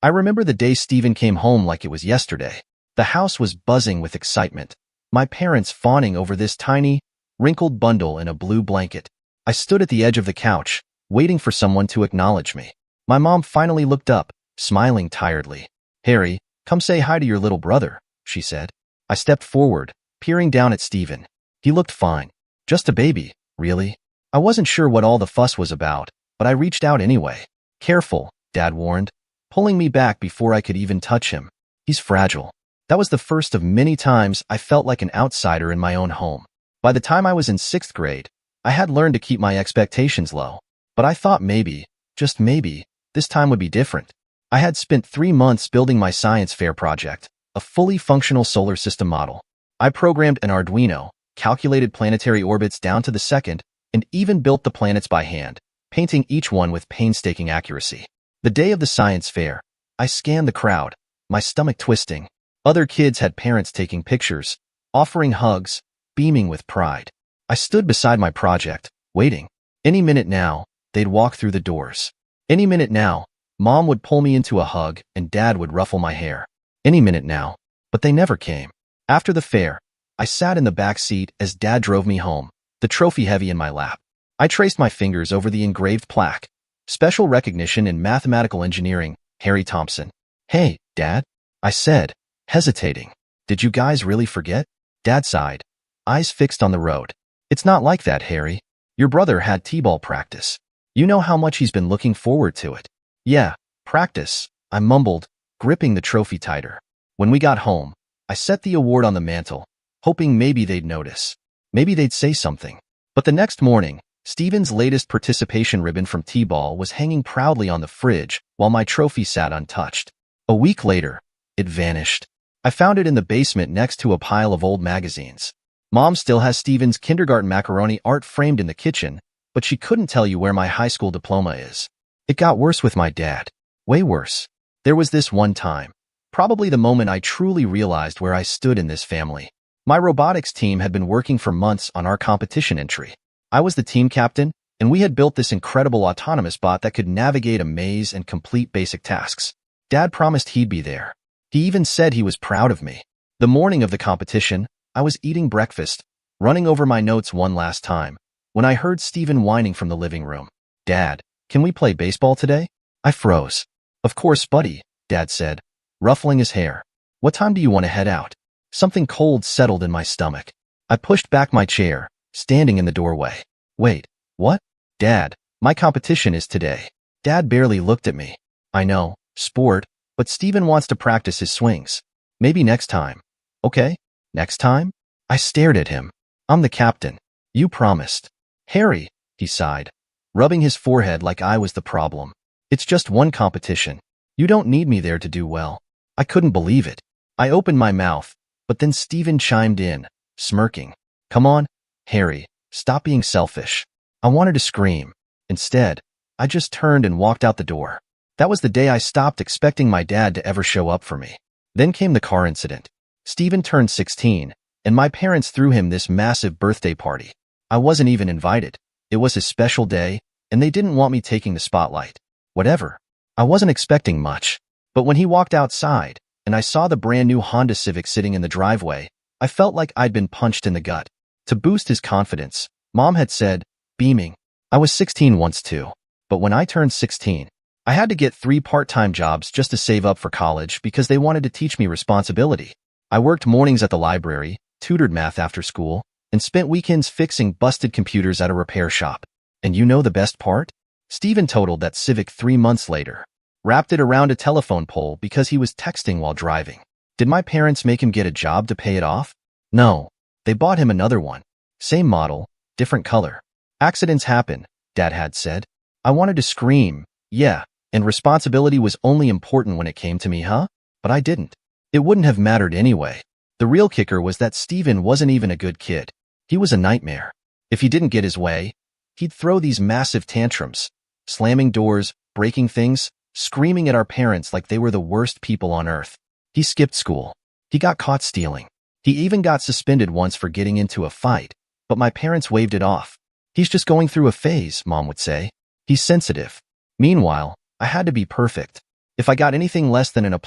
I remember the day Steven came home like it was yesterday. The house was buzzing with excitement. My parents fawning over this tiny, wrinkled bundle in a blue blanket. I stood at the edge of the couch, waiting for someone to acknowledge me. My mom finally looked up, smiling tiredly. "Harry, come say hi to your little brother," she said. I stepped forward, peering down at Steven. He looked fine. Just a baby, really? I wasn't sure what all the fuss was about, but I reached out anyway. "Careful," Dad warned, pulling me back before I could even touch him. "He's fragile." That was the first of many times I felt like an outsider in my own home. By the time I was in 6th grade, I had learned to keep my expectations low. But I thought maybe, just maybe, this time would be different. I had spent 3 months building my science fair project, a fully functional solar system model. I programmed an Arduino, calculated planetary orbits down to the second, and even built the planets by hand, painting each one with painstaking accuracy. The day of the science fair, I scanned the crowd, my stomach twisting. Other kids had parents taking pictures, offering hugs, beaming with pride. I stood beside my project, waiting. Any minute now, they'd walk through the doors. Any minute now, Mom would pull me into a hug and Dad would ruffle my hair. Any minute now, but they never came. After the fair, I sat in the back seat as Dad drove me home, the trophy heavy in my lap. I traced my fingers over the engraved plaque. Special recognition in mathematical engineering, Harry Thompson. "Hey, Dad," I said, hesitating. "Did you guys really forget?" Dad sighed, eyes fixed on the road. "It's not like that, Harry. Your brother had t-ball practice. You know how much he's been looking forward to it." "Yeah, practice," I mumbled, gripping the trophy tighter. When we got home, I set the award on the mantel, hoping maybe they'd notice. Maybe they'd say something. But the next morning, Steven's latest participation ribbon from t-ball was hanging proudly on the fridge while my trophy sat untouched. A week later, it vanished. I found it in the basement next to a pile of old magazines. Mom still has Steven's kindergarten macaroni art framed in the kitchen, but she couldn't tell you where my high school diploma is. It got worse with my dad. Way worse. There was this one time, probably the moment I truly realized where I stood in this family. My robotics team had been working for months on our competition entry. I was the team captain, and we had built this incredible autonomous bot that could navigate a maze and complete basic tasks. Dad promised he'd be there. He even said he was proud of me. The morning of the competition, I was eating breakfast, running over my notes one last time, when I heard Steven whining from the living room. "Dad, can we play baseball today?" I froze. "Of course, buddy," Dad said, ruffling his hair. "What time do you want to head out?" Something cold settled in my stomach. I pushed back my chair, standing in the doorway. "Wait, what?" "Dad, my competition is today." Dad barely looked at me. "I know, sport, but Steven wants to practice his swings. Maybe next time." "Okay, next time?" I stared at him. "I'm the captain. You promised." "Harry," he sighed, rubbing his forehead like I was the problem. "It's just one competition. You don't need me there to do well." I couldn't believe it. I opened my mouth, but then Steven chimed in, smirking. "Come on, Harry, stop being selfish." I wanted to scream. Instead, I just turned and walked out the door. That was the day I stopped expecting my dad to ever show up for me. Then came the car incident. Steven turned 16, and my parents threw him this massive birthday party. I wasn't even invited. It was his special day, and they didn't want me taking the spotlight. Whatever. I wasn't expecting much. But when he walked outside, and I saw the brand new Honda Civic sitting in the driveway, I felt like I'd been punched in the gut. To boost his confidence, Mom had said, beaming, I was 16 once too. But when I turned 16, I had to get 3 part-time jobs just to save up for college because they wanted to teach me responsibility. I worked mornings at the library, tutored math after school, and spent weekends fixing busted computers at a repair shop. And you know the best part? Steven totaled that Civic 3 months later, wrapped it around a telephone pole because he was texting while driving. Did my parents make him get a job to pay it off? No. They bought him another one. Same model, different color. Accidents happen, Dad had said. I wanted to scream, yeah, and responsibility was only important when it came to me, huh? But I didn't. It wouldn't have mattered anyway. The real kicker was that Steven wasn't even a good kid. He was a nightmare. If he didn't get his way, he'd throw these massive tantrums, slamming doors, breaking things, screaming at our parents like they were the worst people on earth. He skipped school. He got caught stealing. He even got suspended once for getting into a fight, but my parents waved it off. He's just going through a phase, Mom would say. He's sensitive. Meanwhile, I had to be perfect. If I got anything less than an A+,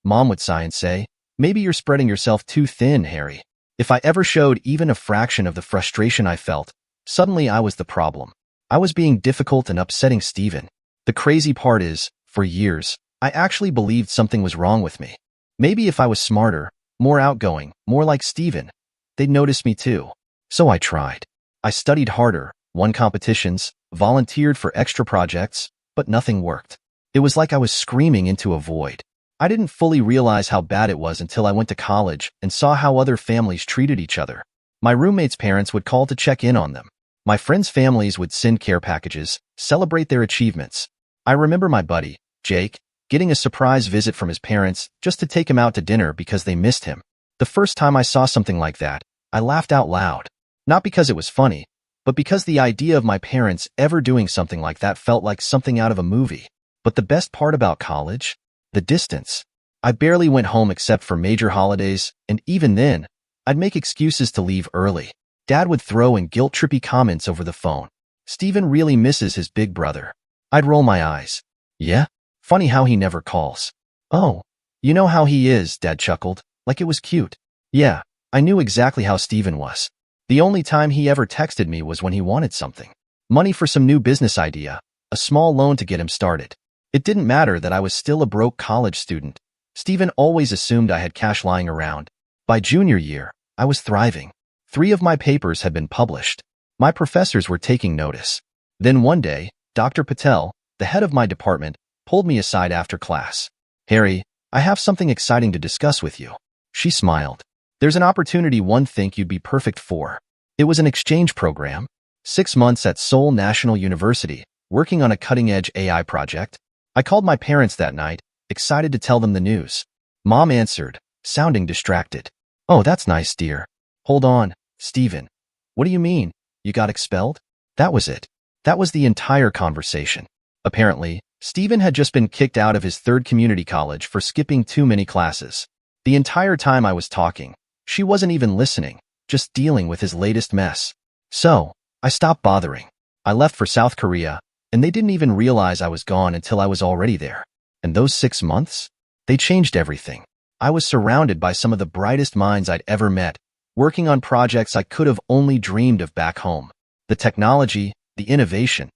Mom would sigh and say, "Maybe you're spreading yourself too thin, Harry." If I ever showed even a fraction of the frustration I felt, suddenly I was the problem. I was being difficult and upsetting Steven. The crazy part is, for years, I actually believed something was wrong with me. Maybe if I was smarter, more outgoing, more like Steven, they'd notice me too. So I tried. I studied harder, won competitions, volunteered for extra projects, but nothing worked. It was like I was screaming into a void. I didn't fully realize how bad it was until I went to college and saw how other families treated each other. My roommates' parents would call to check in on them. My friends' families would send care packages, celebrate their achievements. I remember my buddy, Jake, getting a surprise visit from his parents just to take him out to dinner because they missed him. The first time I saw something like that, I laughed out loud. Not because it was funny, but because the idea of my parents ever doing something like that felt like something out of a movie. But the best part about college? The distance. I barely went home except for major holidays, and even then, I'd make excuses to leave early. Dad would throw in guilt-trippy comments over the phone. "Steven really misses his big brother." I'd roll my eyes. "Yeah? Funny how he never calls." "Oh, you know how he is," Dad chuckled, like it was cute. Yeah, I knew exactly how Steven was. The only time he ever texted me was when he wanted something. Money for some new business idea, a small loan to get him started. It didn't matter that I was still a broke college student. Steven always assumed I had cash lying around. By junior year, I was thriving. 3 of my papers had been published. My professors were taking notice. Then one day, Dr. Patel, the head of my department, pulled me aside after class. "Harry, I have something exciting to discuss with you." She smiled. "There's an opportunity one think you'd be perfect for." It was an exchange program. 6 months at Seoul National University, working on a cutting-edge AI project. I called my parents that night, excited to tell them the news. Mom answered, sounding distracted. "Oh, that's nice, dear." "Hold on, Steven. What do you mean? You got expelled?" That was it. That was the entire conversation. Apparently, Steven had just been kicked out of his 3rd community college for skipping too many classes. The entire time I was talking, she wasn't even listening, just dealing with his latest mess. So, I stopped bothering. I left for South Korea, and they didn't even realize I was gone until I was already there. And those 6 months? They changed everything. I was surrounded by some of the brightest minds I'd ever met, working on projects I could have only dreamed of back home. The technology, the innovation.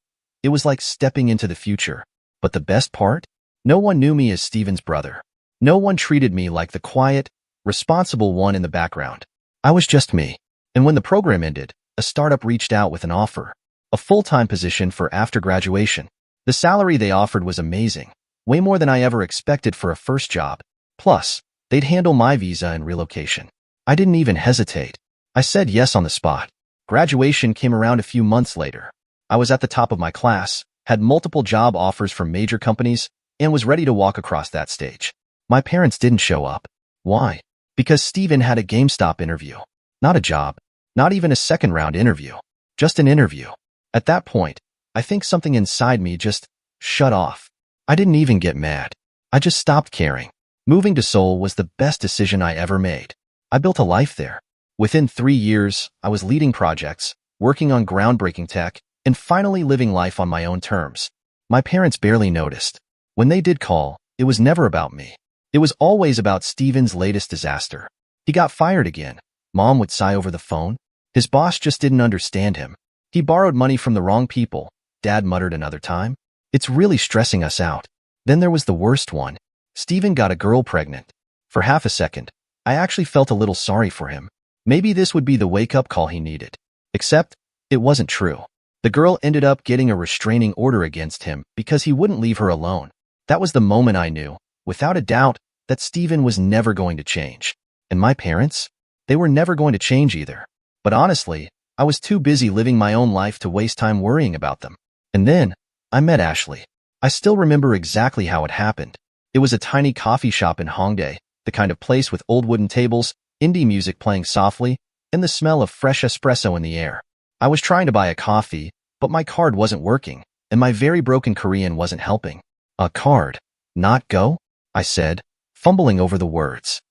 It was like stepping into the future. But the best part? No one knew me as Steven's brother. No one treated me like the quiet, responsible one in the background. I was just me. And when the program ended, a startup reached out with an offer. A full-time position for after graduation. The salary they offered was amazing, way more than I ever expected for a first job. Plus, they'd handle my visa and relocation. I didn't even hesitate. I said yes on the spot. Graduation came around a few months later. I was at the top of my class, had multiple job offers from major companies, and was ready to walk across that stage. My parents didn't show up. Why? Because Steven had a GameStop interview. Not a job. Not even a second-round interview. Just an interview. At that point, I think something inside me just shut off. I didn't even get mad. I just stopped caring. Moving to Seoul was the best decision I ever made. I built a life there. Within 3 years, I was leading projects, working on groundbreaking tech, and finally living life on my own terms. My parents barely noticed. When they did call, it was never about me. It was always about Steven's latest disaster. He got fired again. Mom would sigh over the phone. His boss just didn't understand him. He borrowed money from the wrong people, Dad muttered another time. It's really stressing us out. Then there was the worst one. Steven got a girl pregnant. For half a second, I actually felt a little sorry for him. Maybe this would be the wake-up call he needed. Except, it wasn't true. The girl ended up getting a restraining order against him because he wouldn't leave her alone. That was the moment I knew, without a doubt, that Steven was never going to change. And my parents? They were never going to change either. But honestly, I was too busy living my own life to waste time worrying about them. And then, I met Ashley. I still remember exactly how it happened. It was a tiny coffee shop in Hongdae, the kind of place with old wooden tables, indie music playing softly, and the smell of fresh espresso in the air. I was trying to buy a coffee, but my card wasn't working, and my very broken Korean wasn't helping. "A card? Not go?" I said, fumbling over the words.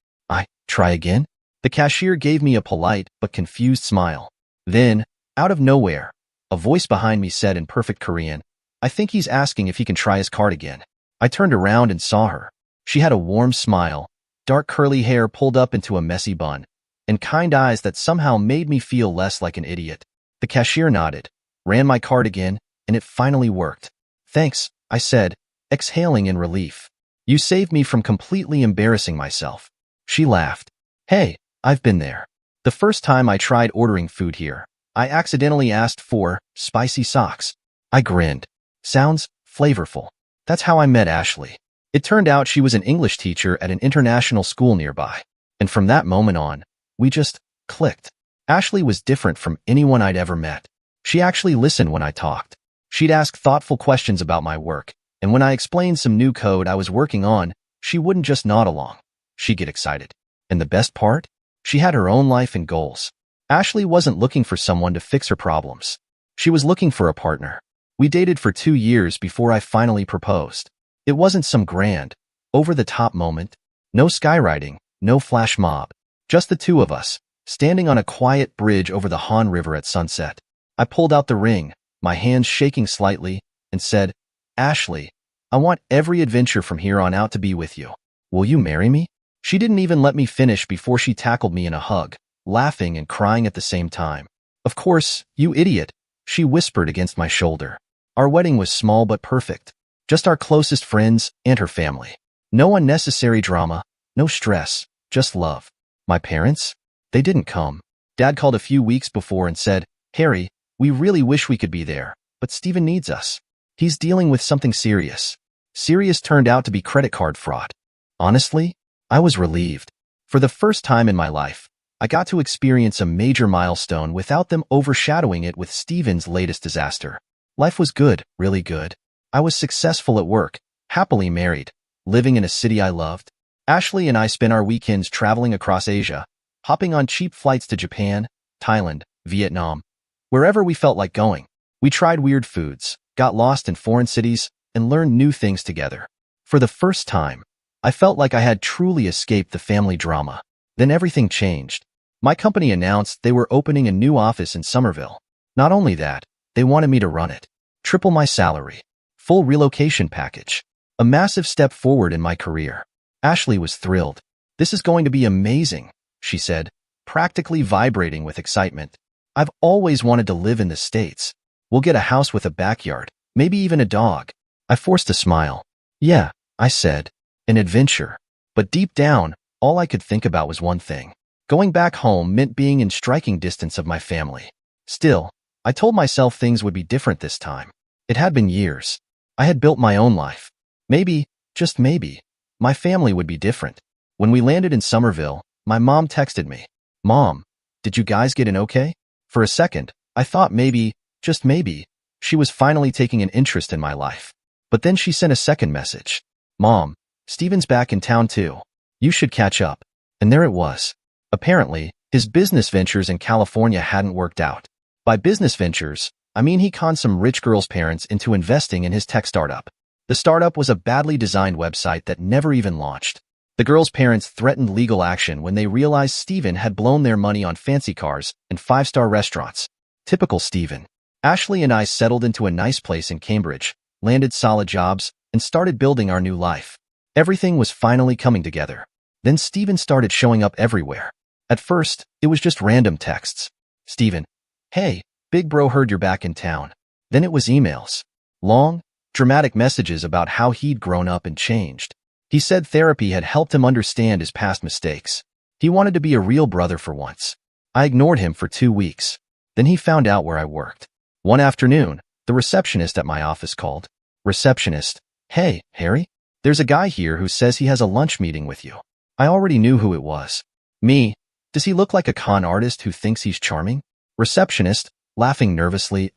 Try again?" The cashier gave me a polite but confused smile. Then, out of nowhere, a voice behind me said in perfect Korean, "I think he's asking if he can try his card again." I turned around and saw her. She had a warm smile, dark curly hair pulled up into a messy bun, and kind eyes that somehow made me feel less like an idiot. The cashier nodded, ran my card again, and it finally worked. Thanks, I said, exhaling in relief. You saved me from completely embarrassing myself. She laughed. Hey, I've been there. The first time I tried ordering food here, I accidentally asked for spicy socks. I grinned. Sounds flavorful. That's how I met Ashley. It turned out she was an English teacher at an international school nearby. And from that moment on, we just clicked. Ashley was different from anyone I'd ever met. She actually listened when I talked. She'd ask thoughtful questions about my work, and when I explained some new code I was working on, she wouldn't just nod along. She'd get excited. And the best part? She had her own life and goals. Ashley wasn't looking for someone to fix her problems. She was looking for a partner. We dated for 2 years before I finally proposed. It wasn't some grand, over-the-top moment. No skywriting, no flash mob. Just the two of us, standing on a quiet bridge over the Han River at sunset. I pulled out the ring, my hands shaking slightly, and said, Ashley, I want every adventure from here on out to be with you. Will you marry me? She didn't even let me finish before she tackled me in a hug, laughing and crying at the same time. Of course, you idiot, she whispered against my shoulder. Our wedding was small but perfect. Just our closest friends and her family. No unnecessary drama, no stress, just love. My parents? They didn't come. Dad called a few weeks before and said, Harry, we really wish we could be there, but Steven needs us. He's dealing with something serious. Serious turned out to be credit card fraud. Honestly, I was relieved. For the first time in my life, I got to experience a major milestone without them overshadowing it with Steven's latest disaster. Life was good, really good. I was successful at work, happily married, living in a city I loved. Ashley and I spent our weekends traveling across Asia, hopping on cheap flights to Japan, Thailand, Vietnam. Wherever we felt like going, we tried weird foods, got lost in foreign cities, and learned new things together. For the first time, I felt like I had truly escaped the family drama. Then everything changed. My company announced they were opening a new office in Somerville. Not only that, they wanted me to run it. Triple my salary. Full relocation package. A massive step forward in my career. Ashley was thrilled. This is going to be amazing, she said, practically vibrating with excitement. I've always wanted to live in the States. We'll get a house with a backyard, maybe even a dog. I forced a smile. Yeah, I said. An adventure. But deep down, all I could think about was one thing. Going back home meant being in striking distance of my family. Still, I told myself things would be different this time. It had been years. I had built my own life. Maybe, just maybe, my family would be different. When we landed in Somerville, my mom texted me. Mom, did you guys get in okay? For a second, I thought maybe, just maybe, she was finally taking an interest in my life. But then she sent a second message. Mom, Steven's back in town too. You should catch up. And there it was. Apparently, his business ventures in California hadn't worked out. By business ventures, I mean he conned some rich girl's parents into investing in his tech startup. The startup was a badly designed website that never even launched. The girl's parents threatened legal action when they realized Steven had blown their money on fancy cars and 5-star restaurants. Typical Steven. Ashley and I settled into a nice place in Cambridge, landed solid jobs, and started building our new life. Everything was finally coming together. Then Steven started showing up everywhere. At first, it was just random texts. Steven, hey, big bro heard you're back in town. Then it was emails. Long, dramatic messages about how he'd grown up and changed. He said therapy had helped him understand his past mistakes. He wanted to be a real brother for once. I ignored him for 2 weeks. Then he found out where I worked. One afternoon, the receptionist at my office called. Receptionist, hey, Harry? There's a guy here who says he has a lunch meeting with you. I already knew who it was. Me. Does he look like a con artist who thinks he's charming? Receptionist, laughing nervously,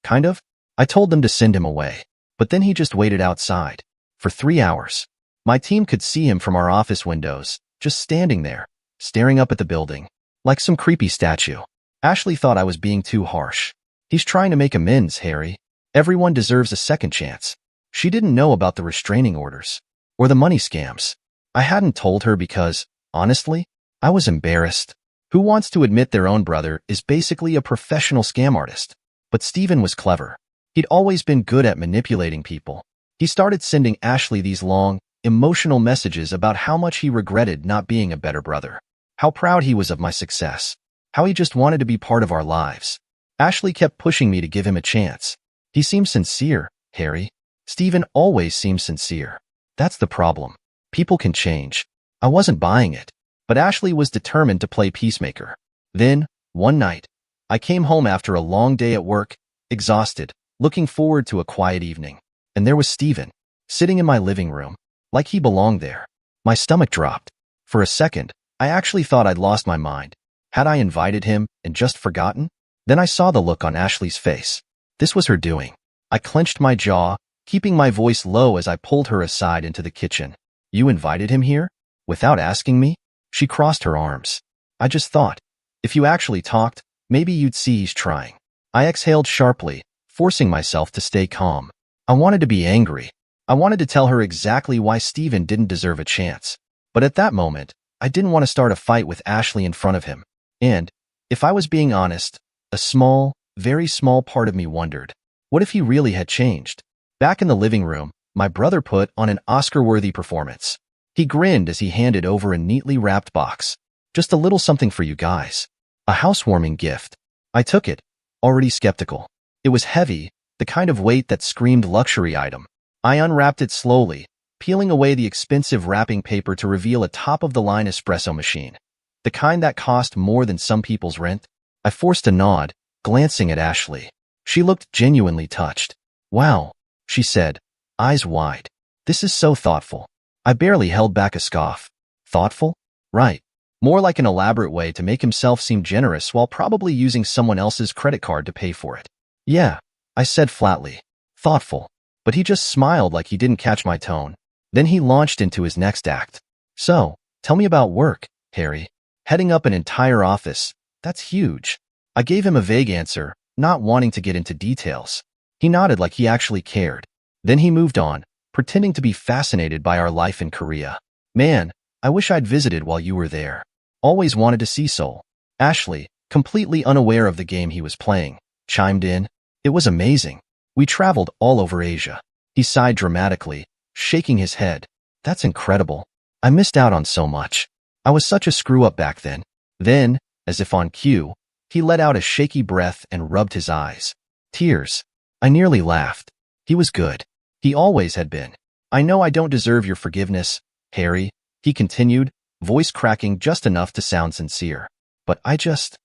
kind of? I told them to send him away. But then he just waited outside. For 3 hours. My team could see him from our office windows, just standing there, staring up at the building, like some creepy statue. Ashley thought I was being too harsh. He's trying to make amends, Harry. Everyone deserves a second chance. She didn't know about the restraining orders, or the money scams. I hadn't told her because, honestly, I was embarrassed. Who wants to admit their own brother is basically a professional scam artist? But Steven was clever. He'd always been good at manipulating people. He started sending Ashley these long, emotional messages about how much he regretted not being a better brother, how proud he was of my success, how he just wanted to be part of our lives. Ashley kept pushing me to give him a chance. He seemed sincere, Harry. Stephen always seems sincere. That's the problem. People can change. I wasn't buying it, but Ashley was determined to play peacemaker. Then, one night, I came home after a long day at work, exhausted, looking forward to a quiet evening. And there was Stephen, sitting in my living room, like he belonged there. My stomach dropped. For a second, I actually thought I'd lost my mind. Had I invited him and just forgotten? Then I saw the look on Ashley's face. This was her doing. I clenched my jaw, keeping my voice low as I pulled her aside into the kitchen. You invited him here? Without asking me? She crossed her arms. I just thought, if you actually talked, maybe you'd see he's trying. I exhaled sharply, forcing myself to stay calm. I wanted to be angry. I wanted to tell her exactly why Stephen didn't deserve a chance. But at that moment, I didn't want to start a fight with Ashley in front of him. And, if I was being honest, a small, very small part of me wondered, what if he really had changed? Back in the living room, my brother put on an Oscar-worthy performance. He grinned as he handed over a neatly wrapped box. Just a little something for you guys. A housewarming gift. I took it, already skeptical. It was heavy, the kind of weight that screamed luxury item. I unwrapped it slowly, peeling away the expensive wrapping paper to reveal a top-of-the-line espresso machine. The kind that cost more than some people's rent. I forced a nod, glancing at Ashley. She looked genuinely touched. Wow, she said, eyes wide. This is so thoughtful. I barely held back a scoff. Thoughtful? Right. More like an elaborate way to make himself seem generous while probably using someone else's credit card to pay for it. Yeah, I said flatly. Thoughtful. But he just smiled like he didn't catch my tone. Then he launched into his next act. So, tell me about work, Harry. Heading up an entire office. That's huge. I gave him a vague answer, not wanting to get into details. He nodded like he actually cared. Then he moved on, pretending to be fascinated by our life in Korea. Man, I wish I'd visited while you were there. Always wanted to see Seoul. Ashley, completely unaware of the game he was playing, chimed in. It was amazing. We traveled all over Asia. He sighed dramatically, shaking his head. That's incredible. I missed out on so much. I was such a screw-up back then. Then, as if on cue, he let out a shaky breath and rubbed his eyes. Tears. I nearly laughed. He was good. He always had been. I know I don't deserve your forgiveness, Harry, he continued, voice cracking just enough to sound sincere. But I just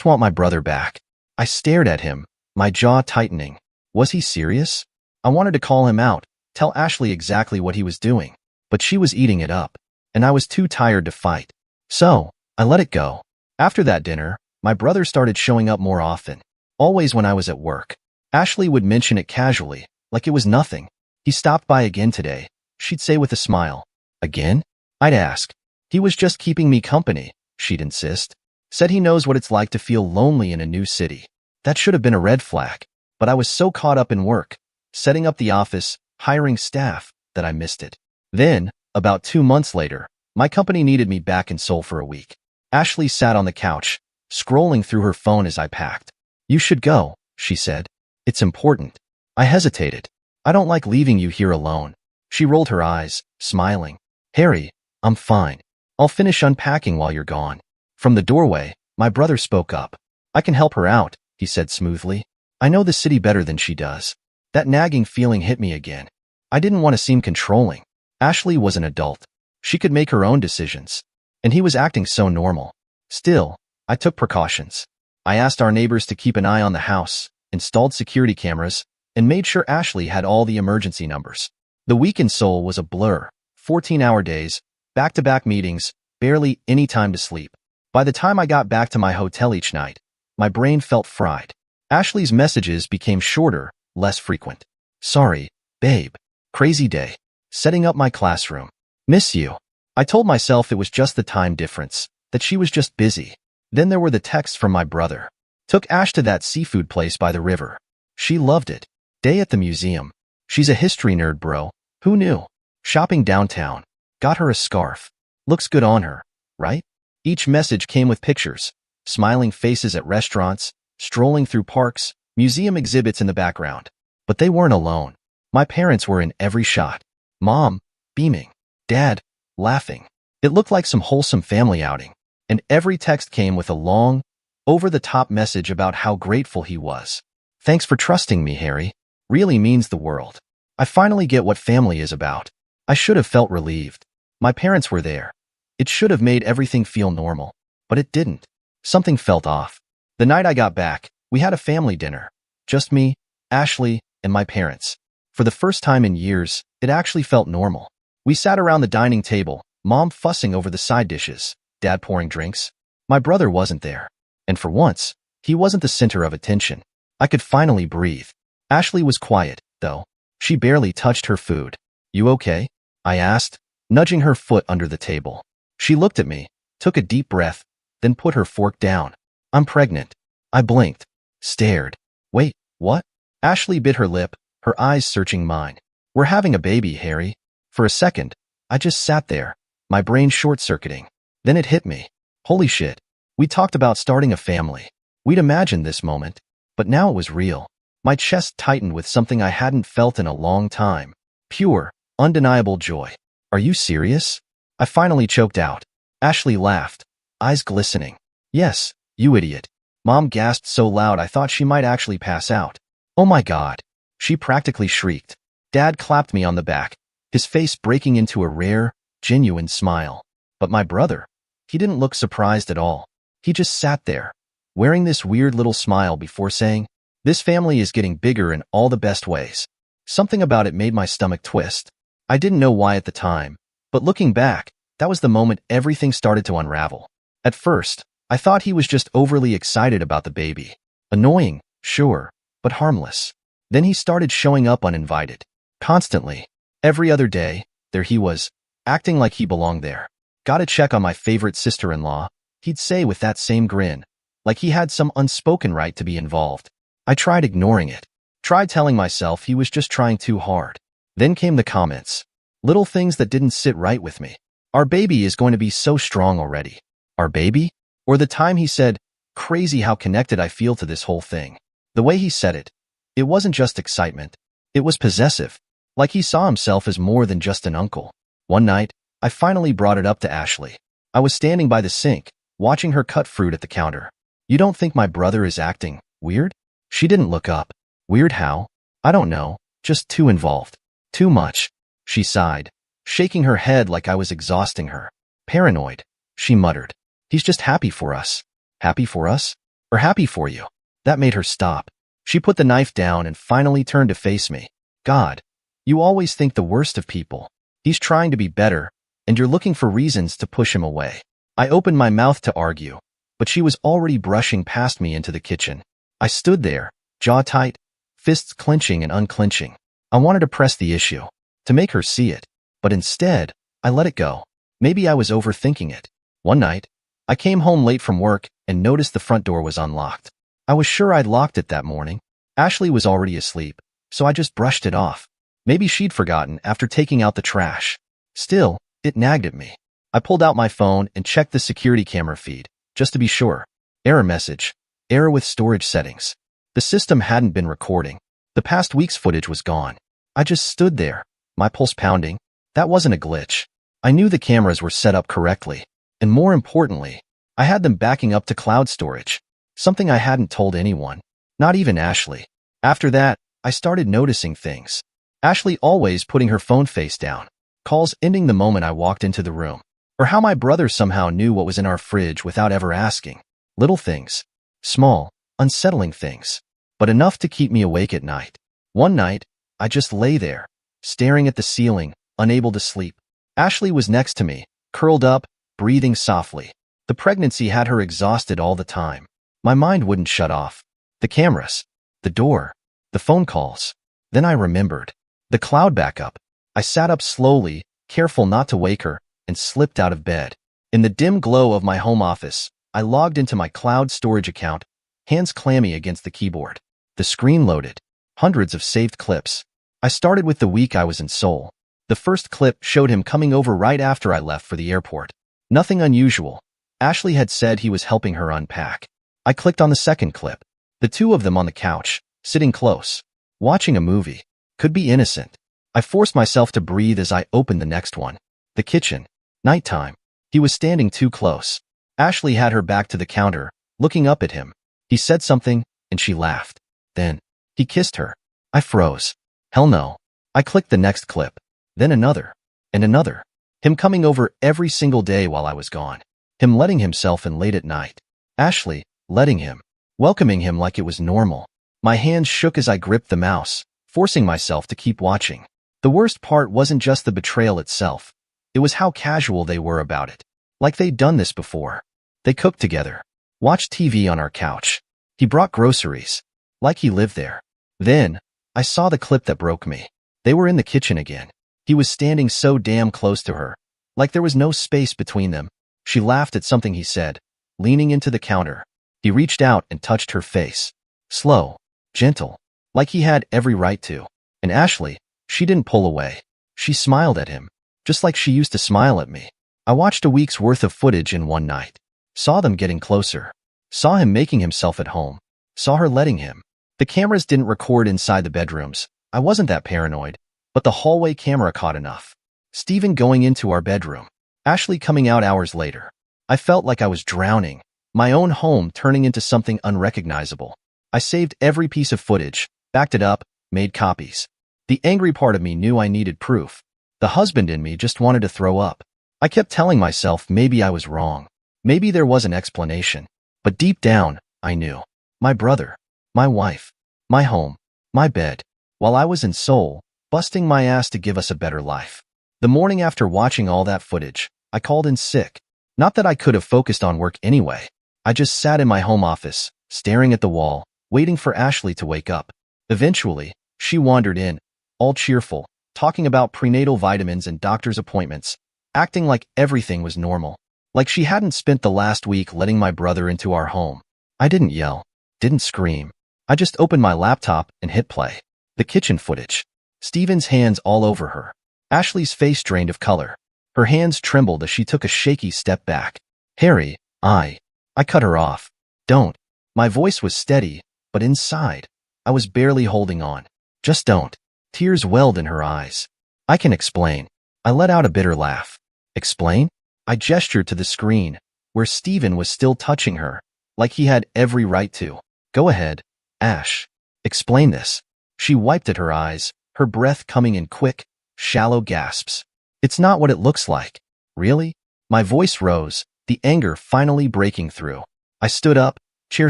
want my brother back. I stared at him, my jaw tightening. Was he serious? I wanted to call him out, tell Ashley exactly what he was doing. But she was eating it up, and I was too tired to fight. So, I let it go. After that dinner, my brother started showing up more often. Always when I was at work. Ashley would mention it casually, like it was nothing. He stopped by again today, she'd say with a smile. Again? I'd ask. He was just keeping me company, she'd insist. Said he knows what it's like to feel lonely in a new city. That should have been a red flag. But I was so caught up in work, setting up the office, hiring staff, that I missed it. Then, about 2 months later, my company needed me back in Seoul for a week. Ashley sat on the couch, scrolling through her phone as I packed. You should go, she said. It's important. I hesitated. I don't like leaving you here alone. She rolled her eyes, smiling. Harry, I'm fine. I'll finish unpacking while you're gone. From the doorway, my brother spoke up. I can help her out, he said smoothly. I know the city better than she does. That nagging feeling hit me again. I didn't want to seem controlling. Ashley was an adult. She could make her own decisions. And he was acting so normal. Still, I took precautions. I asked our neighbors to keep an eye on the house, installed security cameras, and made sure Ashley had all the emergency numbers. The week in Seoul was a blur. 14-hour days, back-to-back meetings, barely any time to sleep. By the time I got back to my hotel each night, my brain felt fried. Ashley's messages became shorter, less frequent. Sorry, babe. Crazy day. Setting up my classroom. Miss you. I told myself it was just the time difference, that she was just busy. Then there were the texts from my brother. Took Ash to that seafood place by the river. She loved it. Day at the museum. She's a history nerd, bro. Who knew? Shopping downtown. Got her a scarf. Looks good on her, right? Each message came with pictures. Smiling faces at restaurants, strolling through parks, museum exhibits in the background. But they weren't alone. My parents were in every shot. Mom, beaming. Dad, laughing. It looked like some wholesome family outing. And every text came with a long, over-the-top message about how grateful he was. Thanks for trusting me, Harry. Really means the world. I finally get what family is about. I should have felt relieved. My parents were there. It should have made everything feel normal. But it didn't. Something felt off. The night I got back, we had a family dinner. Just me, Ashley, and my parents. For the first time in years, it actually felt normal. We sat around the dining table, Mom fussing over the side dishes, Dad pouring drinks. My brother wasn't there. And for once, he wasn't the center of attention. I could finally breathe. Ashley was quiet, though. She barely touched her food. You okay? I asked, nudging her foot under the table. She looked at me, took a deep breath, then put her fork down. I'm pregnant. I blinked, stared. Wait, what? Ashley bit her lip, her eyes searching mine. We're having a baby, Harry. For a second, I just sat there, my brain short-circuiting. Then it hit me. Holy shit. We talked about starting a family. We'd imagined this moment, but now it was real. My chest tightened with something I hadn't felt in a long time. Pure, undeniable joy. Are you serious? I finally choked out. Ashley laughed, eyes glistening. Yes, you idiot. Mom gasped so loud I thought she might actually pass out. Oh my God. She practically shrieked. Dad clapped me on the back, his face breaking into a rare, genuine smile. But my brother, he didn't look surprised at all. He just sat there, wearing this weird little smile before saying, "This family is getting bigger in all the best ways." Something about it made my stomach twist. I didn't know why at the time, but looking back, that was the moment everything started to unravel. At first, I thought he was just overly excited about the baby. Annoying, sure, but harmless. Then he started showing up uninvited. Constantly. Every other day, there he was, acting like he belonged there. Gotta check on my favorite sister-in-law, he'd say with that same grin, like he had some unspoken right to be involved. I tried ignoring it. Tried telling myself he was just trying too hard. Then came the comments. Little things that didn't sit right with me. Our baby is going to be so strong already. Our baby? Or the time he said, crazy how connected I feel to this whole thing. The way he said it, it wasn't just excitement. It was possessive. Like he saw himself as more than just an uncle. One night, I finally brought it up to Ashley. I was standing by the sink, watching her cut fruit at the counter. You don't think my brother is acting weird? She didn't look up. Weird how? I don't know, just too involved. Too much. She sighed, shaking her head like I was exhausting her. Paranoid, she muttered. He's just happy for us. Happy for us? Or happy for you? That made her stop. She put the knife down and finally turned to face me. God, you always think the worst of people. He's trying to be better, and you're looking for reasons to push him away. I opened my mouth to argue, but she was already brushing past me into the kitchen. I stood there, jaw tight, fists clenching and unclenching. I wanted to press the issue, to make her see it, but instead, I let it go. Maybe I was overthinking it. One night, I came home late from work and noticed the front door was unlocked. I was sure I'd locked it that morning. Ashley was already asleep, so I just brushed it off. Maybe she'd forgotten after taking out the trash. Still, it nagged at me. I pulled out my phone and checked the security camera feed, just to be sure. Error message. Error with storage settings. The system hadn't been recording. The past week's footage was gone. I just stood there, my pulse pounding. That wasn't a glitch. I knew the cameras were set up correctly. And more importantly, I had them backing up to cloud storage. Something I hadn't told anyone. Not even Ashley. After that, I started noticing things. Ashley always putting her phone face down. Calls ending the moment I walked into the room. Or how my brother somehow knew what was in our fridge without ever asking. Little things. Small, unsettling things. But enough to keep me awake at night. One night, I just lay there, staring at the ceiling, unable to sleep. Ashley was next to me, curled up, breathing softly. The pregnancy had her exhausted all the time. My mind wouldn't shut off. The cameras, the door, the phone calls. Then I remembered. The cloud backup. I sat up slowly, careful not to wake her, and slipped out of bed. In the dim glow of my home office, I logged into my cloud storage account, hands clammy against the keyboard. The screen loaded. Hundreds of saved clips. I started with the week I was in Seoul. The first clip showed him coming over right after I left for the airport. Nothing unusual. Ashley had said he was helping her unpack. I clicked on the second clip. The two of them on the couch, sitting close, watching a movie. Could be innocent. I forced myself to breathe as I opened the next one. The kitchen. Nighttime. He was standing too close. Ashley had her back to the counter, looking up at him. He said something, and she laughed. Then, he kissed her. I froze. Hell no. I clicked the next clip. Then another. And another. Him coming over every single day while I was gone. Him letting himself in late at night. Ashley, letting him. Welcoming him like it was normal. My hands shook as I gripped the mouse, forcing myself to keep watching. The worst part wasn't just the betrayal itself. It was how casual they were about it. Like they'd done this before. They cooked together. Watched TV on our couch. He brought groceries. Like he lived there. Then, I saw the clip that broke me. They were in the kitchen again. He was standing so damn close to her. Like there was no space between them. She laughed at something he said, leaning into the counter. He reached out and touched her face. Slow. Gentle. Like he had every right to. And Ashley, she didn't pull away. She smiled at him. Just like she used to smile at me. I watched a week's worth of footage in one night. Saw them getting closer. Saw him making himself at home. Saw her letting him. The cameras didn't record inside the bedrooms. I wasn't that paranoid. But the hallway camera caught enough. Stephen going into our bedroom. Ashley coming out hours later. I felt like I was drowning. My own home turning into something unrecognizable. I saved every piece of footage, backed it up, made copies. The angry part of me knew I needed proof. The husband in me just wanted to throw up. I kept telling myself maybe I was wrong. Maybe there was an explanation. But deep down, I knew. My brother. My wife. My home. My bed. While I was in Seoul, busting my ass to give us a better life. The morning after watching all that footage, I called in sick. Not that I could have focused on work anyway. I just sat in my home office, staring at the wall, waiting for Ashley to wake up. Eventually, she wandered in, all cheerful, talking about prenatal vitamins and doctor's appointments, acting like everything was normal. Like she hadn't spent the last week letting my brother into our home. I didn't yell, didn't scream. I just opened my laptop and hit play. The kitchen footage. Stephen's hands all over her. Ashley's face drained of color. Her hands trembled as she took a shaky step back. Harry, I cut her off. Don't. My voice was steady, but inside, I was barely holding on. Just don't. Tears welled in her eyes. I can explain. I let out a bitter laugh. Explain? I gestured to the screen, where Stephen was still touching her, like he had every right to. Go ahead, Ash. Explain this. She wiped at her eyes, her breath coming in quick, shallow gasps. It's not what it looks like. Really? My voice rose, the anger finally breaking through. I stood up, chair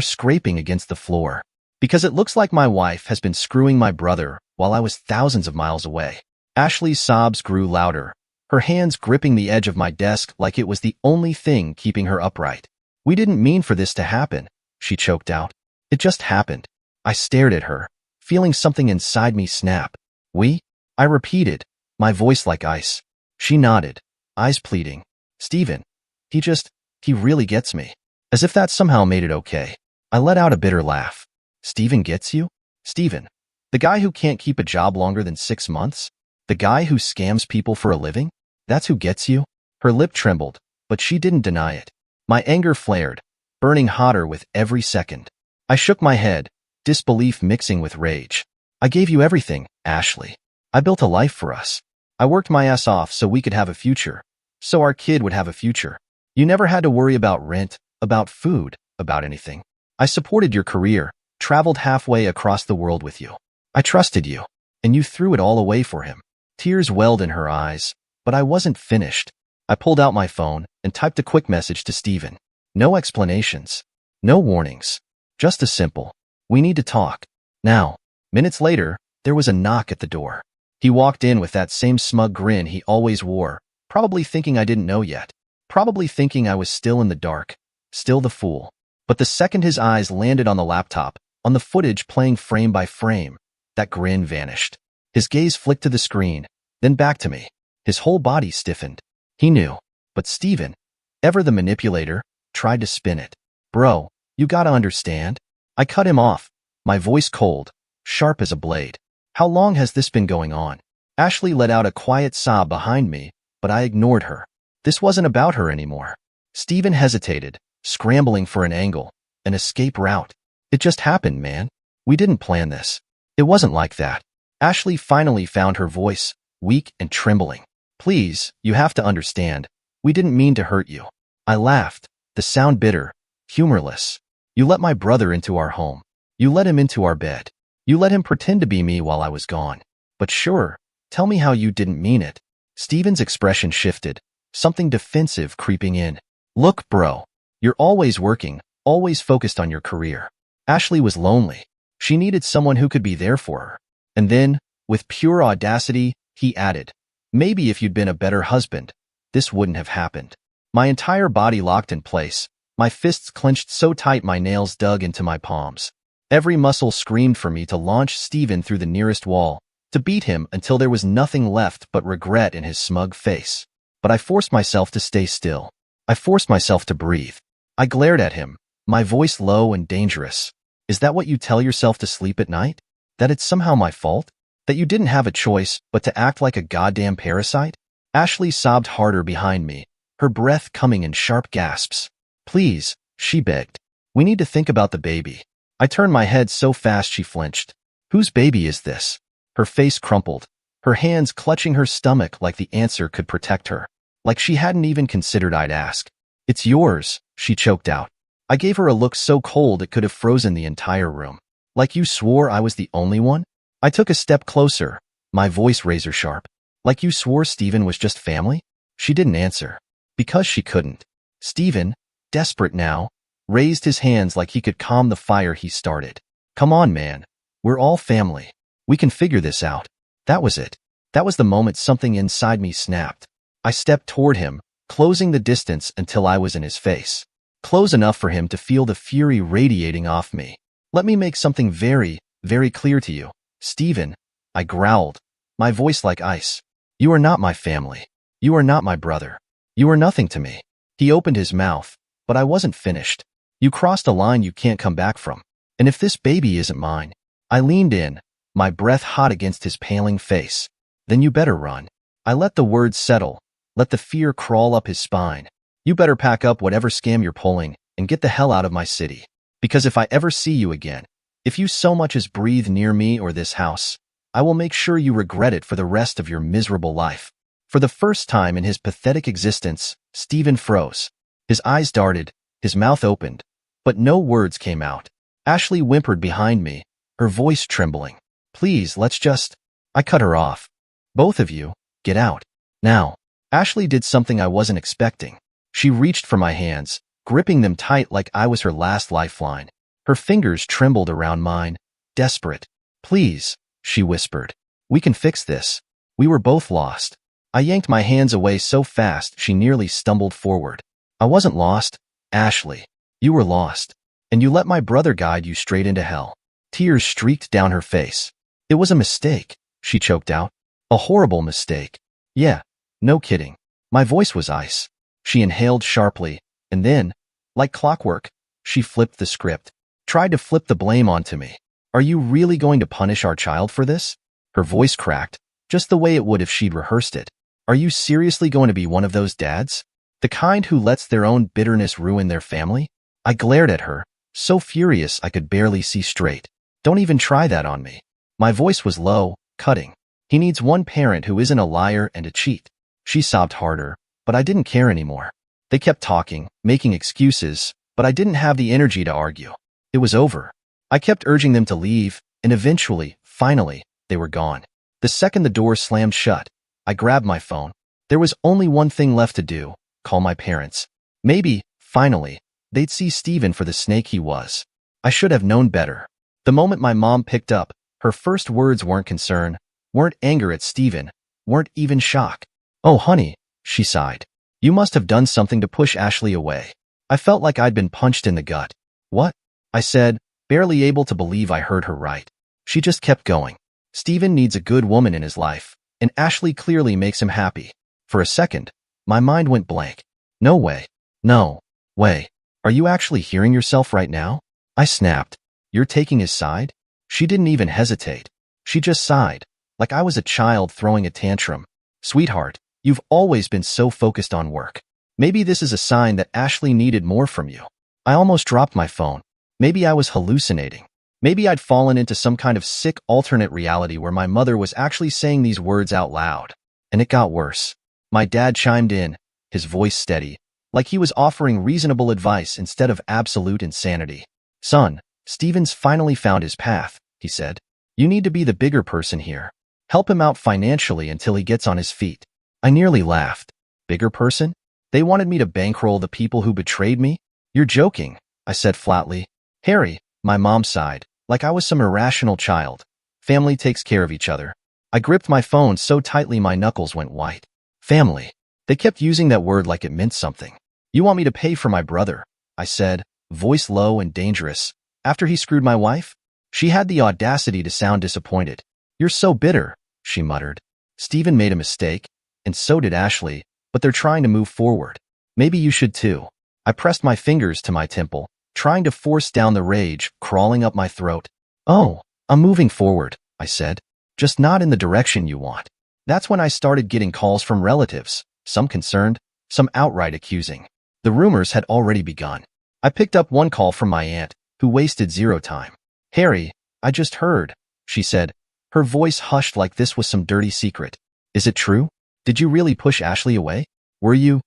scraping against the floor. Because it looks like my wife has been screwing my brother while I was thousands of miles away. Ashley's sobs grew louder, her hands gripping the edge of my desk like it was the only thing keeping her upright. We didn't mean for this to happen, she choked out. It just happened. I stared at her, feeling something inside me snap. We? I repeated, my voice like ice. She nodded, eyes pleading. Stephen, he really gets me. As if that somehow made it okay. I let out a bitter laugh. Stephen gets you? Stephen, the guy who can't keep a job longer than 6 months? The guy who scams people for a living? That's who gets you? Her lip trembled, but she didn't deny it. My anger flared, burning hotter with every second. I shook my head, disbelief mixing with rage. I gave you everything, Ashley. I built a life for us. I worked my ass off so we could have a future. So our kid would have a future. You never had to worry about rent, about food, about anything. I supported your career, traveled halfway across the world with you. I trusted you, and you threw it all away for him. Tears welled in her eyes, but I wasn't finished. I pulled out my phone and typed a quick message to Stephen. No explanations. No warnings. Just a simple, we need to talk. Now. Minutes later, there was a knock at the door. He walked in with that same smug grin he always wore, probably thinking I didn't know yet. Probably thinking I was still in the dark. Still the fool. But the second his eyes landed on the laptop, on the footage playing frame by frame, that grin vanished. His gaze flicked to the screen, then back to me. His whole body stiffened. He knew. But Stephen, ever the manipulator, tried to spin it. Bro, you gotta understand. I cut him off, my voice cold, sharp as a blade. How long has this been going on? Ashley let out a quiet sob behind me, but I ignored her. This wasn't about her anymore. Stephen hesitated, scrambling for an angle, an escape route. It just happened, man. We didn't plan this. It wasn't like that. Ashley finally found her voice, weak and trembling. Please, you have to understand. We didn't mean to hurt you. I laughed, the sound bitter, humorless. You let my brother into our home. You let him into our bed. You let him pretend to be me while I was gone. But sure, tell me how you didn't mean it. Steven's expression shifted, something defensive creeping in. Look, bro, you're always working, always focused on your career. Ashley was lonely. She needed someone who could be there for her. And then, with pure audacity, he added, maybe if you'd been a better husband, this wouldn't have happened. My entire body locked in place, my fists clenched so tight my nails dug into my palms. Every muscle screamed for me to launch Steven through the nearest wall, to beat him until there was nothing left but regret in his smug face. But I forced myself to stay still. I forced myself to breathe. I glared at him, my voice low and dangerous. Is that what you tell yourself to sleep at night? That it's somehow my fault? That you didn't have a choice but to act like a goddamn parasite? Ashley sobbed harder behind me, her breath coming in sharp gasps. Please, she begged. We need to think about the baby. I turned my head so fast she flinched. Whose baby is this? Her face crumpled, her hands clutching her stomach like the answer could protect her. Like she hadn't even considered I'd ask. It's yours, she choked out. I gave her a look so cold it could have frozen the entire room. Like you swore I was the only one? I took a step closer, my voice razor sharp. Like you swore Steven was just family? She didn't answer. Because she couldn't. Steven, desperate now, raised his hands like he could calm the fire he started. Come on, man. We're all family. We can figure this out. That was it. That was the moment something inside me snapped. I stepped toward him, closing the distance until I was in his face. Close enough for him to feel the fury radiating off me. Let me make something very, very clear to you. Steven, I growled, my voice like ice. You are not my family. You are not my brother. You are nothing to me. He opened his mouth, but I wasn't finished. You crossed a line you can't come back from. And if this baby isn't mine, I leaned in, my breath hot against his paling face. Then you better run. I let the words settle, let the fear crawl up his spine. You better pack up whatever scam you're pulling and get the hell out of my city. Because if I ever see you again, if you so much as breathe near me or this house, I will make sure you regret it for the rest of your miserable life. For the first time in his pathetic existence, Steven froze. His eyes darted, his mouth opened, but no words came out. Ashley whimpered behind me, her voice trembling. Please, let's just... I cut her off. Both of you, get out. Now. Ashley did something I wasn't expecting. She reached for my hands, gripping them tight like I was her last lifeline. Her fingers trembled around mine, desperate. Please, she whispered. We can fix this. We were both lost. I yanked my hands away so fast she nearly stumbled forward. I wasn't lost, Ashley. You were lost. And you let my brother guide you straight into hell. Tears streaked down her face. It was a mistake, she choked out. A horrible mistake. Yeah, no kidding. My voice was ice. She inhaled sharply, and then, like clockwork, she flipped the script, tried to flip the blame onto me. Are you really going to punish our child for this? Her voice cracked, just the way it would if she'd rehearsed it. Are you seriously going to be one of those dads? The kind who lets their own bitterness ruin their family? I glared at her, so furious I could barely see straight. Don't even try that on me. My voice was low, cutting. He needs one parent who isn't a liar and a cheat. She sobbed harder, but I didn't care anymore. They kept talking, making excuses, but I didn't have the energy to argue. It was over. I kept urging them to leave, and eventually, finally, they were gone. The second the door slammed shut, I grabbed my phone. There was only one thing left to do, call my parents. Maybe, finally, they'd see Steven for the snake he was. I should have known better. The moment my mom picked up, her first words weren't concern, weren't anger at Steven, weren't even shock. Oh, honey, she sighed. You must have done something to push Ashley away. I felt like I'd been punched in the gut. What? I said, barely able to believe I heard her right. She just kept going. Steven needs a good woman in his life, and Ashley clearly makes him happy. For a second, my mind went blank. No way. No way. Are you actually hearing yourself right now? I snapped. You're taking his side? She didn't even hesitate. She just sighed, like I was a child throwing a tantrum. Sweetheart, you've always been so focused on work. Maybe this is a sign that Ashley needed more from you. I almost dropped my phone. Maybe I was hallucinating. Maybe I'd fallen into some kind of sick alternate reality where my mother was actually saying these words out loud. And it got worse. My dad chimed in, his voice steady, like he was offering reasonable advice instead of absolute insanity. Son, Steven's finally found his path, he said. You need to be the bigger person here. Help him out financially until he gets on his feet. I nearly laughed. Bigger person? They wanted me to bankroll the people who betrayed me? You're joking, I said flatly. Harry, my mom sighed, like I was some irrational child. Family takes care of each other. I gripped my phone so tightly my knuckles went white. Family. They kept using that word like it meant something. You want me to pay for my brother, I said, voice low and dangerous. After he screwed my wife? She had the audacity to sound disappointed. You're so bitter, she muttered. Steven made a mistake, and so did Ashley, but they're trying to move forward. Maybe you should too. I pressed my fingers to my temple, trying to force down the rage crawling up my throat. Oh, I'm moving forward, I said. Just not in the direction you want. That's when I started getting calls from relatives, some concerned, some outright accusing. The rumors had already begun. I picked up one call from my aunt, who wasted zero time. Harry, I just heard, she said, her voice hushed like this was some dirty secret. Is it true? Did you really push Ashley away? Were you,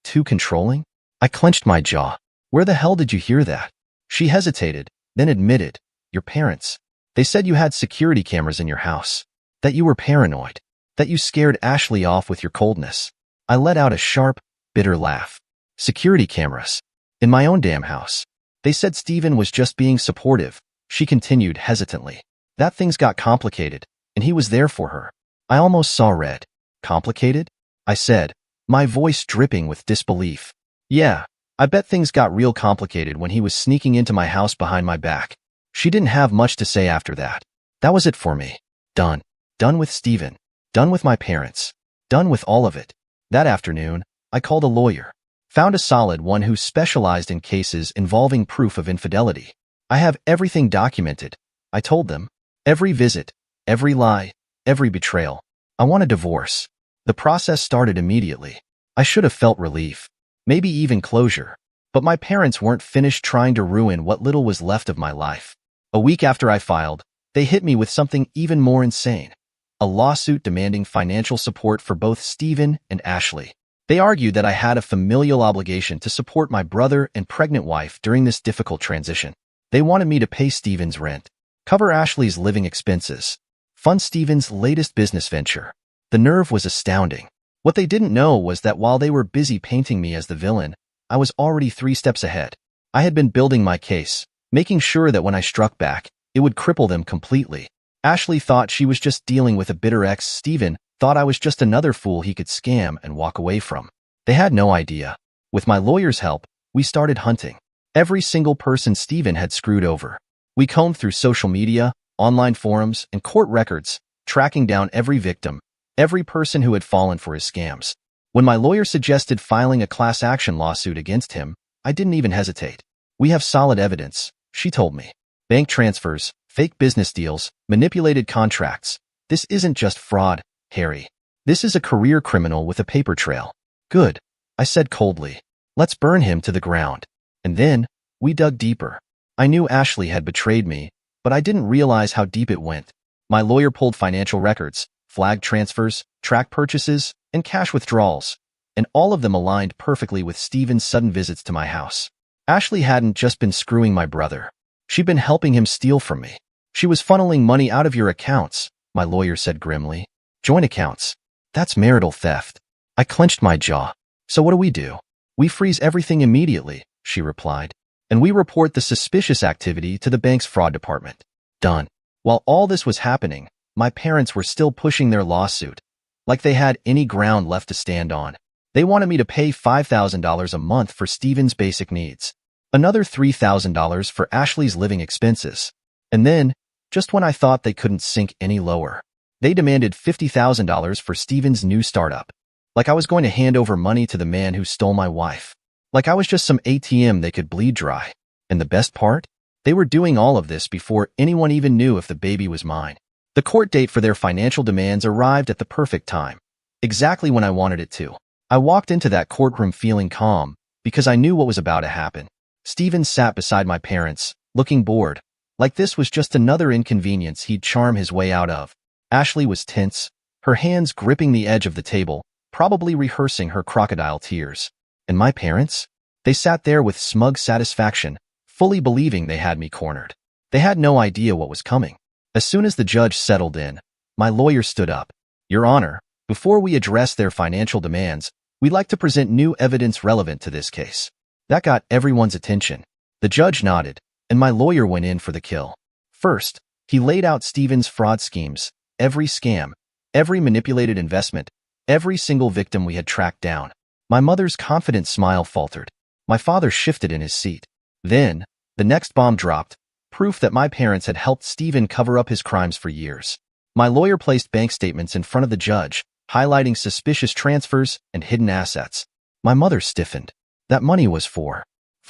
too controlling? I clenched my jaw. Where the hell did you hear that? She hesitated, then admitted, your parents. They said you had security cameras in your house, that you were paranoid, that you scared Ashley off with your coldness. I let out a sharp, bitter laugh. Security cameras. In my own damn house. They said Steven was just being supportive, she continued hesitantly. That things got complicated, and he was there for her. I almost saw red. Complicated? I said, my voice dripping with disbelief. Yeah, I bet things got real complicated when he was sneaking into my house behind my back. She didn't have much to say after that. That was it for me. Done. Done with Steven. Done with my parents. Done with all of it. That afternoon, I called a lawyer. Found a solid one who specialized in cases involving proof of infidelity. I have everything documented, I told them. Every visit, every lie, every betrayal. I want a divorce. The process started immediately. I should have felt relief. Maybe even closure. But my parents weren't finished trying to ruin what little was left of my life. A week after I filed, they hit me with something even more insane. A lawsuit demanding financial support for both Steven and Ashley. They argued that I had a familial obligation to support my brother and pregnant wife during this difficult transition. They wanted me to pay Steven's rent, cover Ashley's living expenses, fund Steven's latest business venture. The nerve was astounding. What they didn't know was that while they were busy painting me as the villain, I was already 3 steps ahead. I had been building my case, making sure that when I struck back, it would cripple them completely. Ashley thought she was just dealing with a bitter ex. Steven thought I was just another fool he could scam and walk away from. They had no idea. With my lawyer's help, we started hunting every single person Steven had screwed over. We combed through social media, online forums, and court records, tracking down every victim, every person who had fallen for his scams. When my lawyer suggested filing a class action lawsuit against him, I didn't even hesitate. We have solid evidence, she told me. Bank transfers, fake business deals, manipulated contracts. This isn't just fraud, Harry. This is a career criminal with a paper trail. Good, I said coldly. Let's burn him to the ground. And then, we dug deeper. I knew Ashley had betrayed me, but I didn't realize how deep it went. My lawyer pulled financial records, flagged transfers, tracked purchases, and cash withdrawals, and all of them aligned perfectly with Steven's sudden visits to my house. Ashley hadn't just been screwing my brother. She'd been helping him steal from me. She was funneling money out of your accounts, my lawyer said grimly. Joint accounts. That's marital theft. I clenched my jaw. So what do? We freeze everything immediately, she replied, and we report the suspicious activity to the bank's fraud department. Done. While all this was happening, my parents were still pushing their lawsuit, like they had any ground left to stand on. They wanted me to pay $5,000 a month for Steven's basic needs, another $3,000 for Ashley's living expenses, and then, just when I thought they couldn't sink any lower, they demanded $50,000 for Steven's new startup. Like I was going to hand over money to the man who stole my wife. Like I was just some ATM they could bleed dry. And the best part? They were doing all of this before anyone even knew if the baby was mine. The court date for their financial demands arrived at the perfect time, exactly when I wanted it to. I walked into that courtroom feeling calm, because I knew what was about to happen. Steven sat beside my parents, looking bored, Like this was just another inconvenience he'd charm his way out of. Ashley was tense, her hands gripping the edge of the table, probably rehearsing her crocodile tears. And my parents? They sat there with smug satisfaction, fully believing they had me cornered. They had no idea what was coming. As soon as the judge settled in, my lawyer stood up. Your Honor, before we address their financial demands, we'd like to present new evidence relevant to this case. That got everyone's attention. The judge nodded, and my lawyer went in for the kill. First, he laid out Stephen's fraud schemes, every scam, every manipulated investment, every single victim we had tracked down. My mother's confident smile faltered. My father shifted in his seat. Then, the next bomb dropped, proof that my parents had helped Stephen cover up his crimes for years. My lawyer placed bank statements in front of the judge, highlighting suspicious transfers and hidden assets. My mother stiffened. That money was for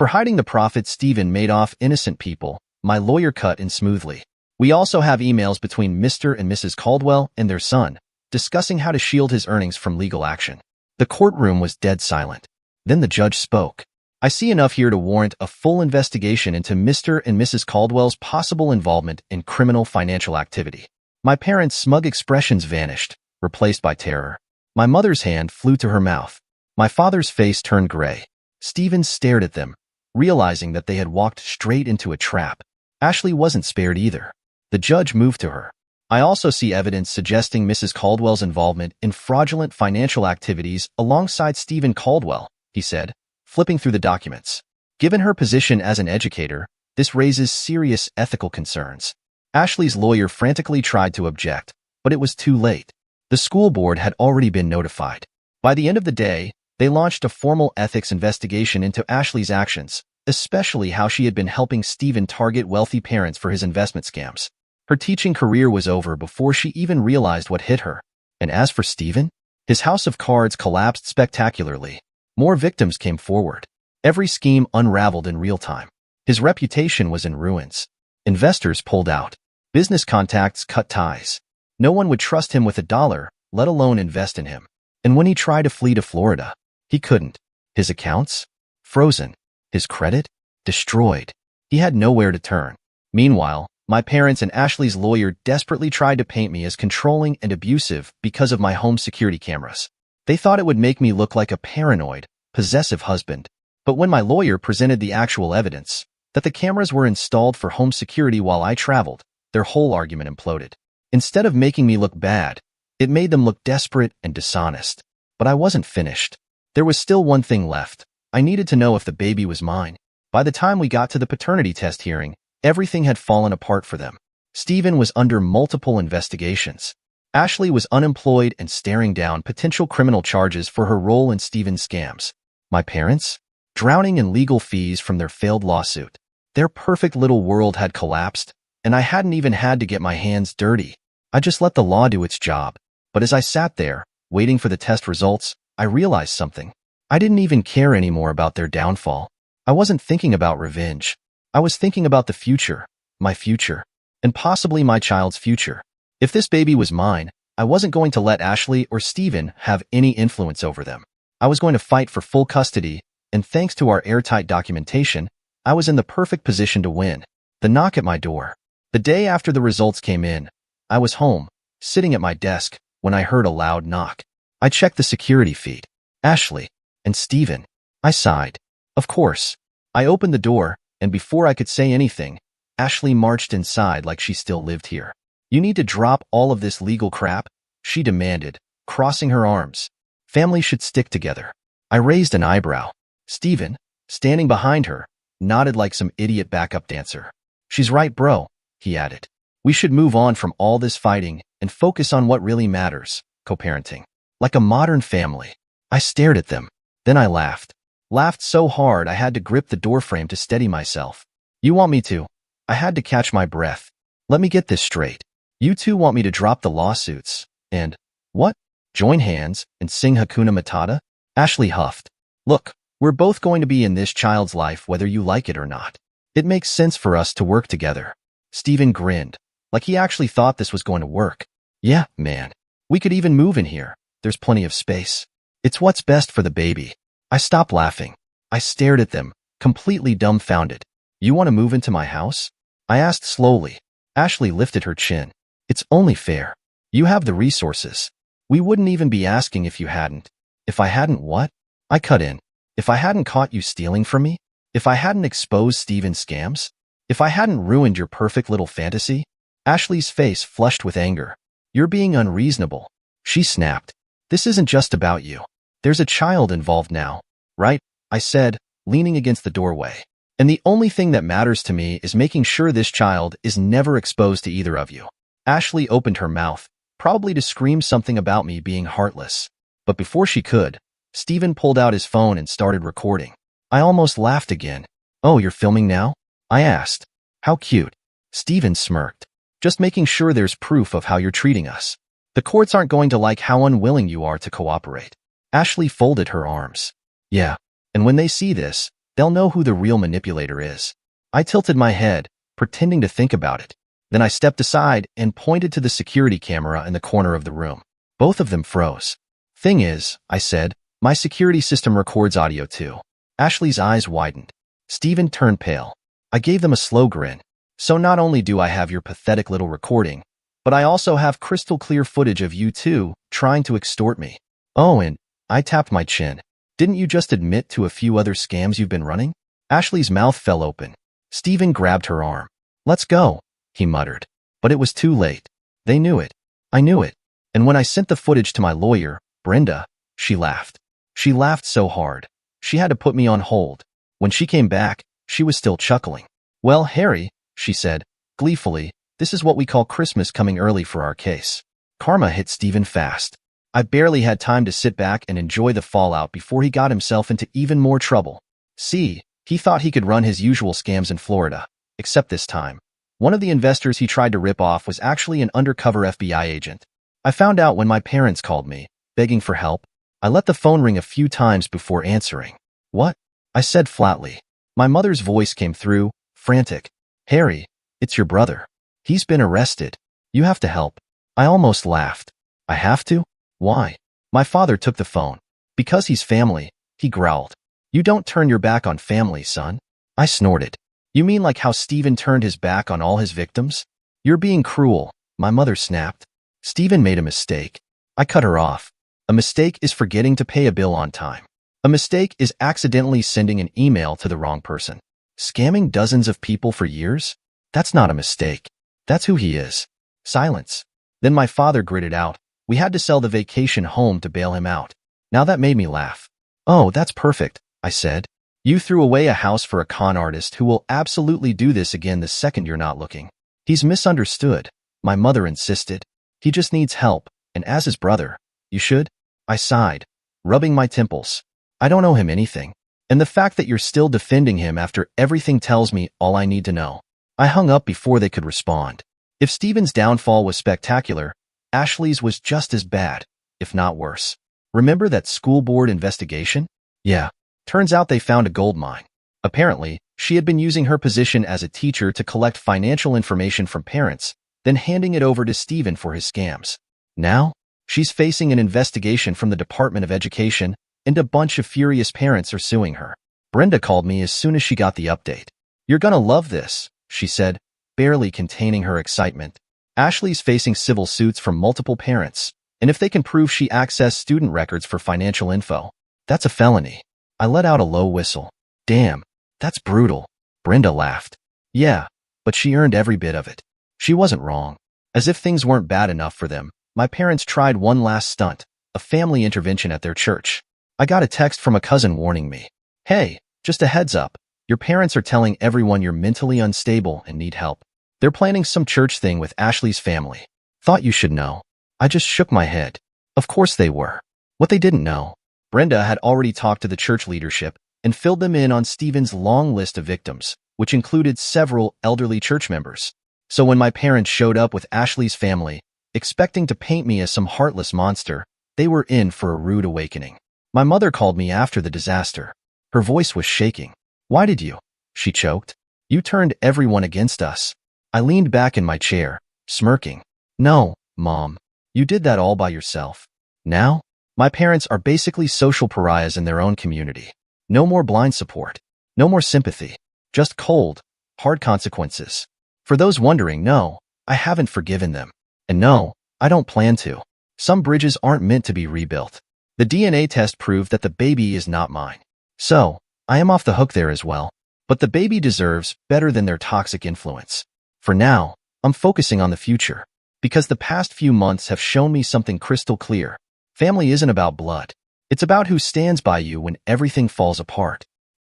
hiding the profits Stephen made off innocent people. My lawyer cut in smoothly. We also have emails between Mr. and Mrs. Caldwell and their son, discussing how to shield his earnings from legal action. The courtroom was dead silent. Then the judge spoke. I see enough here to warrant a full investigation into Mr. and Mrs. Caldwell's possible involvement in criminal financial activity. My parents' smug expressions vanished, replaced by terror. My mother's hand flew to her mouth. My father's face turned gray. Stephen stared at them, realizing that they had walked straight into a trap. Ashley wasn't spared either. The judge moved to her. I also see evidence suggesting Mrs. Caldwell's involvement in fraudulent financial activities alongside Stephen Caldwell, he said, flipping through the documents. Given her position as an educator, this raises serious ethical concerns. Ashley's lawyer frantically tried to object, but it was too late. The school board had already been notified. By the end of the day, they launched a formal ethics investigation into Ashley's actions, especially how she had been helping Stephen target wealthy parents for his investment scams. Her teaching career was over before she even realized what hit her. And as for Stephen, his house of cards collapsed spectacularly. More victims came forward. Every scheme unraveled in real time. His reputation was in ruins. Investors pulled out. Business contacts cut ties. No one would trust him with $1, let alone invest in him. And when he tried to flee to Florida, he couldn't. His accounts? Frozen. His credit? Destroyed. He had nowhere to turn. Meanwhile, my parents and Ashley's lawyer desperately tried to paint me as controlling and abusive because of my home security cameras. They thought it would make me look like a paranoid, possessive husband. But when my lawyer presented the actual evidence, that the cameras were installed for home security while I traveled, their whole argument imploded. Instead of making me look bad, it made them look desperate and dishonest. But I wasn't finished. There was still one thing left. I needed to know if the baby was mine. By the time we got to the paternity test hearing, everything had fallen apart for them. Stephen was under multiple investigations. Ashley was unemployed and staring down potential criminal charges for her role in Stephen's scams. My parents? Drowning in legal fees from their failed lawsuit. Their perfect little world had collapsed, and I hadn't even had to get my hands dirty. I just let the law do its job. But as I sat there, waiting for the test results, I realized something. I didn't even care anymore about their downfall. I wasn't thinking about revenge. I was thinking about the future, my future, and possibly my child's future. If this baby was mine, I wasn't going to let Ashley or Stephen have any influence over them. I was going to fight for full custody, and thanks to our airtight documentation, I was in the perfect position to win. The knock at my door. The day after the results came in, I was home, sitting at my desk, when I heard a loud knock. I checked the security feed. Ashley and Stephen. I sighed. Of course. I opened the door, and before I could say anything, Ashley marched inside like she still lived here. You need to drop all of this legal crap, she demanded, crossing her arms. Family should stick together. I raised an eyebrow. Stephen, standing behind her, nodded like some idiot backup dancer. She's right, bro, he added. We should move on from all this fighting and focus on what really matters, co-parenting. Like a modern family. I stared at them. Then I laughed. Laughed so hard I had to grip the doorframe to steady myself. You want me to? I had to catch my breath. Let me get this straight. You two want me to drop the lawsuits, and, what? Join hands and sing Hakuna Matata? Ashley huffed. Look, we're both going to be in this child's life whether you like it or not. It makes sense for us to work together. Stephen grinned, like he actually thought this was going to work. Yeah, man. We could even move in here. There's plenty of space. It's what's best for the baby. I stopped laughing. I stared at them, completely dumbfounded. You want to move into my house? I asked slowly. Ashley lifted her chin. It's only fair. You have the resources. We wouldn't even be asking if you hadn't. If I hadn't what? I cut in. If I hadn't caught you stealing from me? If I hadn't exposed Steven's scams? If I hadn't ruined your perfect little fantasy? Ashley's face flushed with anger. You're being unreasonable. She snapped. This isn't just about you. There's a child involved now, right? I said, leaning against the doorway. And the only thing that matters to me is making sure this child is never exposed to either of you. Ashley opened her mouth, probably to scream something about me being heartless. But before she could, Steven pulled out his phone and started recording. I almost laughed again. Oh, you're filming now? I asked. How cute. Steven smirked. Just making sure there's proof of how you're treating us. The courts aren't going to like how unwilling you are to cooperate. Ashley folded her arms. Yeah, and when they see this, they'll know who the real manipulator is. I tilted my head, pretending to think about it. Then I stepped aside and pointed to the security camera in the corner of the room. Both of them froze. Thing is, I said, my security system records audio too. Ashley's eyes widened. Steven turned pale. I gave them a slow grin. So not only do I have your pathetic little recording, but I also have crystal clear footage of you two trying to extort me. Oh, and I tapped my chin. Didn't you just admit to a few other scams you've been running? Ashley's mouth fell open. Steven grabbed her arm. Let's go, he muttered. But it was too late. They knew it. I knew it. And when I sent the footage to my lawyer, Brenda, she laughed. She laughed so hard. She had to put me on hold. When she came back, she was still chuckling. Well, Harry, she said, gleefully, this is what we call Christmas coming early for our case. Karma hit Steven fast. I barely had time to sit back and enjoy the fallout before he got himself into even more trouble. See, he thought he could run his usual scams in Florida, except this time. One of the investors he tried to rip off was actually an undercover FBI agent. I found out when my parents called me, begging for help. I let the phone ring a few times before answering. What? I said flatly. My mother's voice came through, frantic. Harry, it's your brother. He's been arrested. You have to help. I almost laughed. I have to? Why? My father took the phone. Because he's family, he growled. You don't turn your back on family, son. I snorted. You mean like how Steven turned his back on all his victims? You're being cruel, my mother snapped. Steven made a mistake. I cut her off. A mistake is forgetting to pay a bill on time. A mistake is accidentally sending an email to the wrong person. Scamming dozens of people for years? That's not a mistake. That's who he is. Silence. Then my father gritted out. We had to sell the vacation home to bail him out. Now that made me laugh. Oh, that's perfect, I said. You threw away a house for a con artist who will absolutely do this again the second you're not looking. He's misunderstood, my mother insisted. He just needs help, and as his brother, you should? I sighed, rubbing my temples. I don't owe him anything. And the fact that you're still defending him after everything tells me all I need to know. I hung up before they could respond. If Steven's downfall was spectacular, Ashley's was just as bad, if not worse. Remember that school board investigation? Yeah. Turns out they found a gold mine. Apparently, she had been using her position as a teacher to collect financial information from parents, then handing it over to Steven for his scams. Now, she's facing an investigation from the Department of Education, and a bunch of furious parents are suing her. Brenda called me as soon as she got the update. You're gonna love this, she said, barely containing her excitement. Ashley's facing civil suits from multiple parents, and if they can prove she accessed student records for financial info, that's a felony. I let out a low whistle. Damn, that's brutal. Brenda laughed. Yeah, but she earned every bit of it. She wasn't wrong. As if things weren't bad enough for them, my parents tried one last stunt, a family intervention at their church. I got a text from a cousin warning me. Hey, just a heads up. Your parents are telling everyone you're mentally unstable and need help. They're planning some church thing with Ashley's family. Thought you should know. I just shook my head. Of course they were. What they didn't know. Brenda had already talked to the church leadership and filled them in on Steven's long list of victims, which included several elderly church members. So when my parents showed up with Ashley's family, expecting to paint me as some heartless monster, they were in for a rude awakening. My mother called me after the disaster. Her voice was shaking. Why did you? She choked. You turned everyone against us. I leaned back in my chair, smirking. No, Mom. You did that all by yourself. Now? My parents are basically social pariahs in their own community. No more blind support. No more sympathy. Just cold, hard consequences. For those wondering, no, I haven't forgiven them. And no, I don't plan to. Some bridges aren't meant to be rebuilt. The DNA test proved that the baby is not mine. So, I am off the hook there as well. But the baby deserves better than their toxic influence. For now, I'm focusing on the future. Because the past few months have shown me something crystal clear. Family isn't about blood. It's about who stands by you when everything falls apart.